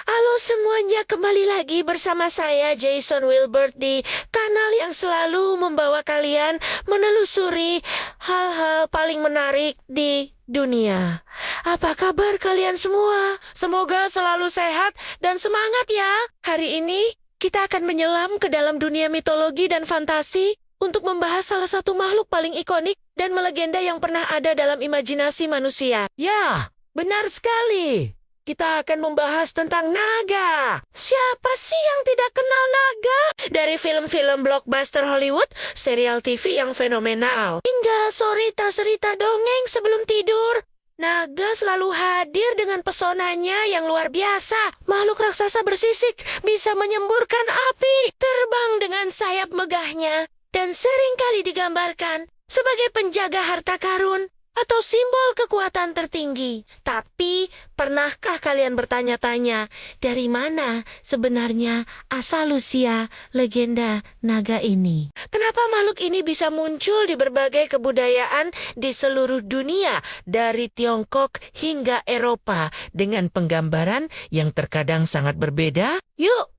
Halo semuanya, kembali lagi bersama saya Jason Wilbert di kanal yang selalu membawa kalian menelusuri hal-hal paling menarik di dunia. Apa kabar kalian semua? Semoga selalu sehat dan semangat ya. Hari ini kita akan menyelam ke dalam dunia mitologi dan fantasi untuk membahas salah satu makhluk paling ikonik dan melegenda yang pernah ada dalam imajinasi manusia. Ya, benar sekali. Kita akan membahas tentang naga. Siapa sih yang tidak kenal naga? Dari film-film blockbuster Hollywood, serial TV yang fenomenal, hingga cerita dongeng sebelum tidur, naga selalu hadir dengan pesonanya yang luar biasa. Makhluk raksasa bersisik, bisa menyemburkan api, terbang dengan sayap megahnya, dan seringkali digambarkan sebagai penjaga harta karun atau simbol kekuatan tertinggi. Tapi, pernahkah kalian bertanya-tanya, dari mana sebenarnya asal-usia legenda naga ini? Kenapa makhluk ini bisa muncul di berbagai kebudayaan di seluruh dunia, dari Tiongkok hingga Eropa, dengan penggambaran yang terkadang sangat berbeda? Yuk,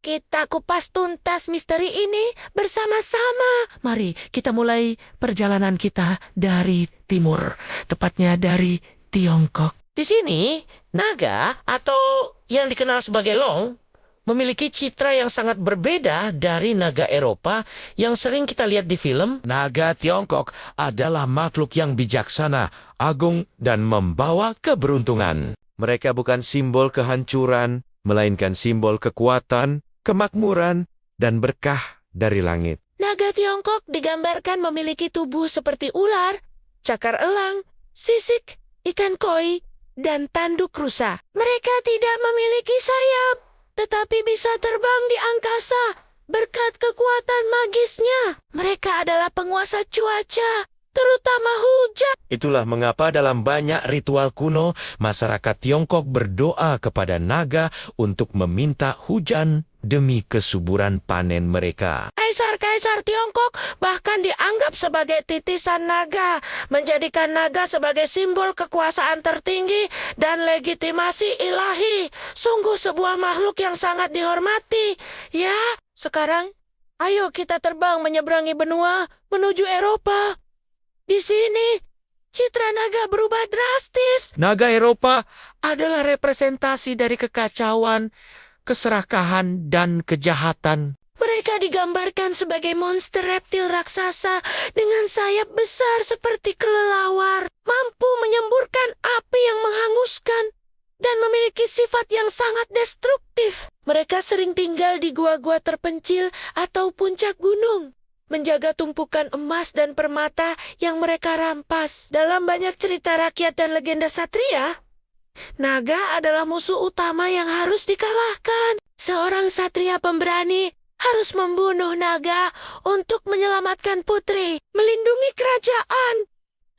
kita kupas tuntas misteri ini bersama-sama. Mari kita mulai perjalanan kita dari timur, tepatnya dari Tiongkok. Di sini, naga atau yang dikenal sebagai long memiliki citra yang sangat berbeda dari naga Eropa yang sering kita lihat di film. Naga Tiongkok adalah makhluk yang bijaksana, agung, dan membawa keberuntungan. Mereka bukan simbol kehancuran, melainkan simbol kekuatan, kemakmuran, dan berkah dari langit. Naga Tiongkok digambarkan memiliki tubuh seperti ular, cakar elang, sisik, ikan koi, dan tanduk rusa. Mereka tidak memiliki sayap, tetapi bisa terbang di angkasa berkat kekuatan magisnya. Mereka adalah penguasa cuaca, terutama hujan. Itulah mengapa dalam banyak ritual kuno, masyarakat Tiongkok berdoa kepada naga untuk meminta hujan demi kesuburan panen mereka. Kaisar-kaisar Tiongkok bahkan dianggap sebagai titisan naga, menjadikan naga sebagai simbol kekuasaan tertinggi dan legitimasi ilahi. Sungguh sebuah makhluk yang sangat dihormati. Ya, sekarang ayo kita terbang menyeberangi benua menuju Eropa. Di sini, citra naga berubah drastis. Naga Eropa Adalah representasi dari kekacauan, keserakahan, dan kejahatan. Mereka digambarkan sebagai monster reptil raksasa dengan sayap besar seperti kelelawar, mampu menyemburkan api yang menghanguskan, dan memiliki sifat yang sangat destruktif. Mereka sering tinggal di gua-gua terpencil atau puncak gunung, menjaga tumpukan emas dan permata yang mereka rampas. Dalam banyak cerita rakyat dan legenda satria, naga adalah musuh utama yang harus dikalahkan. Seorang satria pemberani harus membunuh naga untuk menyelamatkan putri, melindungi kerajaan,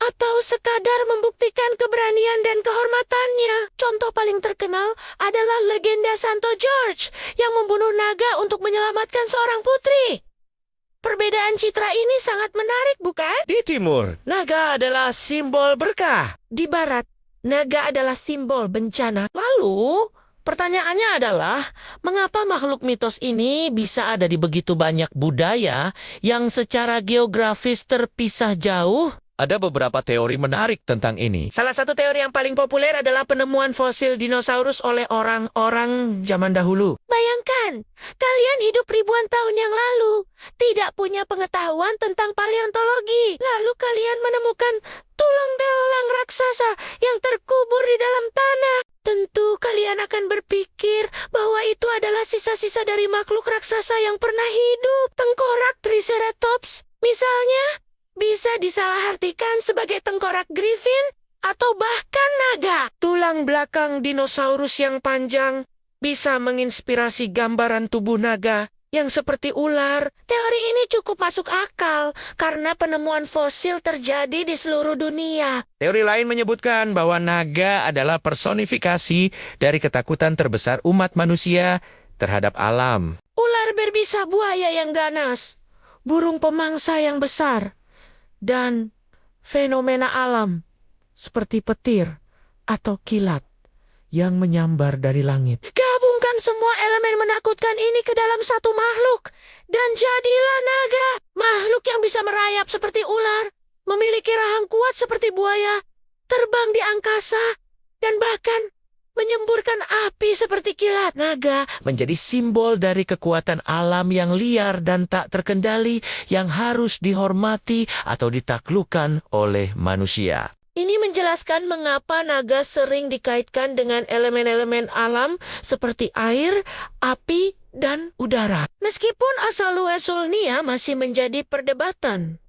atau sekadar membuktikan keberanian dan kehormatannya. Contoh paling terkenal adalah legenda Santo George yang membunuh naga untuk menyelamatkan seorang putri. Perbedaan citra ini sangat menarik, bukan? di timur, Naga adalah simbol berkah. Di barat, naga adalah simbol bencana. Lalu, pertanyaannya adalah, mengapa makhluk mitos ini bisa ada di begitu banyak budaya yang secara geografis terpisah jauh? ada beberapa teori menarik tentang ini. Salah satu teori yang paling populer adalah penemuan fosil dinosaurus oleh orang-orang zaman dahulu. Bayangkan, kalian hidup ribuan tahun yang lalu, tidak punya pengetahuan tentang paleontologi. Lalu kalian menemukan tulang belulang raksasa yang terkubur di dalam tanah. Tentu kalian akan berpikir bahwa itu adalah sisa-sisa dari makhluk raksasa yang pernah hidup. Tengkorak Triceratops, misalnya, bisa disalahartikan sebagai tengkorak griffin atau bahkan naga. Tulang belakang dinosaurus yang panjang bisa menginspirasi gambaran tubuh naga yang seperti ular. Teori ini cukup masuk akal karena penemuan fosil terjadi di seluruh dunia. Teori lain menyebutkan bahwa naga adalah personifikasi dari ketakutan terbesar umat manusia terhadap alam. Ular berbisa buaya yang ganas, burung pemangsa yang besar, dan fenomena alam seperti petir atau kilat yang menyambar dari langit. Gabungan Gabungkan semua elemen menakutkan ini ke dalam satu makhluk. Dan jadilah naga. Makhluk yang bisa merayap seperti ular, memiliki rahang kuat seperti buaya, terbang di angkasa, dan bahkan menyemburkan api seperti kilat. Naga menjadi simbol dari kekuatan alam yang liar dan tak terkendali yang harus dihormati atau ditaklukkan oleh manusia. Ini menjelaskan mengapa naga sering dikaitkan dengan elemen-elemen alam seperti air, api, dan udara. Meskipun asal-usul Nia masih menjadi perdebatan,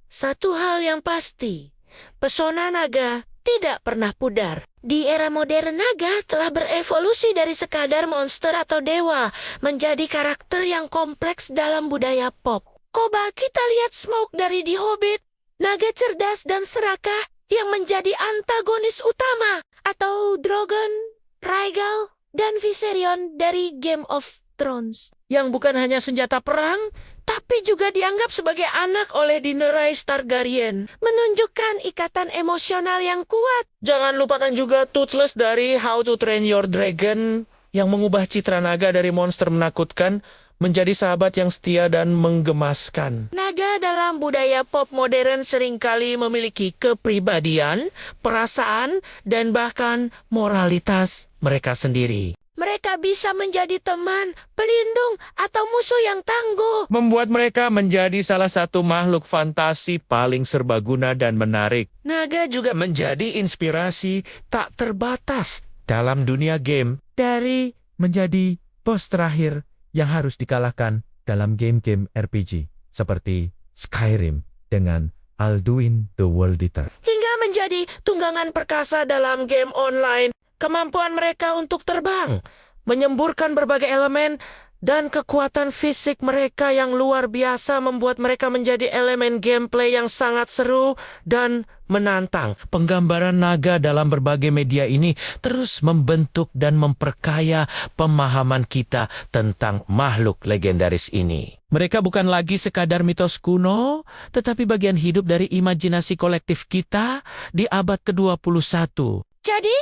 satu hal yang pasti, pesona naga tidak pernah pudar. Di era modern, naga telah berevolusi dari sekadar monster atau dewa menjadi karakter yang kompleks dalam budaya pop. Coba kita lihat Smoke dari The Hobbit, naga cerdas dan serakah yang menjadi antagonis utama, atau Drogon, Rhaegal, dan Viserion dari Game of Thrones, yang bukan hanya senjata perang, tapi juga dianggap sebagai anak oleh Daenerys Targaryen, menunjukkan ikatan emosional yang kuat. Jangan lupakan juga Toothless dari How to Train Your Dragon, yang mengubah citra naga dari monster menakutkan menjadi sahabat yang setia dan menggemaskan. Naga dalam budaya pop modern seringkali memiliki kepribadian, perasaan, dan bahkan moralitas mereka sendiri. Mereka bisa menjadi teman, pelindung, atau musuh yang tangguh. Membuat mereka menjadi salah satu makhluk fantasi paling serbaguna dan menarik. Naga juga menjadi inspirasi tak terbatas dalam dunia game. Dari menjadi bos terakhir yang harus dikalahkan dalam game-game RPG seperti Skyrim dengan Alduin the World Eater, hingga menjadi tunggangan perkasa dalam game online. Kemampuan mereka untuk terbang, menyemburkan berbagai elemen, dan kekuatan fisik mereka yang luar biasa membuat mereka menjadi elemen gameplay yang sangat seru dan menantang. Penggambaran naga dalam berbagai media ini terus membentuk dan memperkaya pemahaman kita tentang makhluk legendaris ini. Mereka bukan lagi sekadar mitos kuno, tetapi bagian hidup dari imajinasi kolektif kita di abad ke-21. Jadi,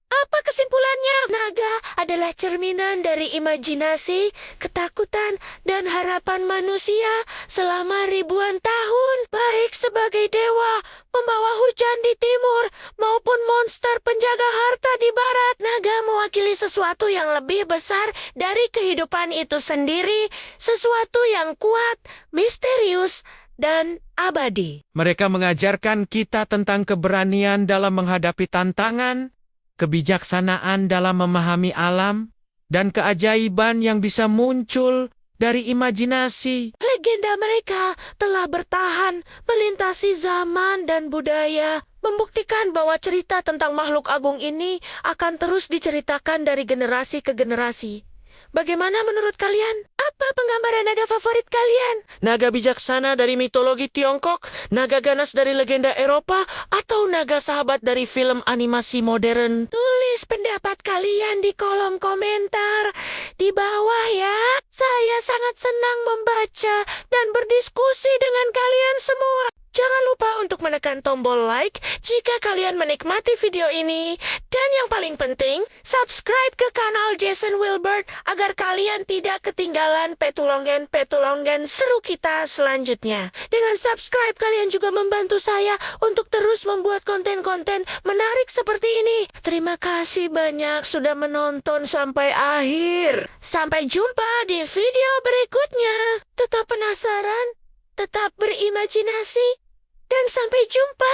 apa kesimpulannya? Naga adalah cerminan dari imajinasi, ketakutan, dan harapan manusia selama ribuan tahun. Baik sebagai dewa, pembawa hujan di timur, maupun monster penjaga harta di barat. Naga mewakili sesuatu yang lebih besar dari kehidupan itu sendiri. Sesuatu yang kuat, misterius, dan abadi. Mereka mengajarkan kita tentang keberanian dalam menghadapi tantangan, kebijaksanaan dalam memahami alam, dan keajaiban yang bisa muncul dari imajinasi. Legenda mereka telah bertahan melintasi zaman dan budaya, membuktikan bahwa cerita tentang makhluk agung ini akan terus diceritakan dari generasi ke generasi. Bagaimana menurut kalian? Apa penggambaran naga favorit kalian? Naga bijaksana dari mitologi Tiongkok, naga ganas dari legenda Eropa, atau naga sahabat dari film animasi modern? Tulis pendapat kalian di kolom komentar di bawah ya. Saya sangat senang membaca dan berdiskusi dengan kalian semua. Jangan lupa untuk menekan tombol like jika kalian menikmati video ini. Dan yang paling penting, subscribe ke kanal Jason Wilbert agar kalian tidak ketinggalan petulongan-petulongan seru kita selanjutnya. Dengan subscribe, kalian juga membantu saya untuk terus membuat konten-konten menarik seperti ini. Terima kasih banyak sudah menonton sampai akhir. Sampai jumpa di video berikutnya. Tetap penasaran, tetap berimajinasi, dan sampai jumpa.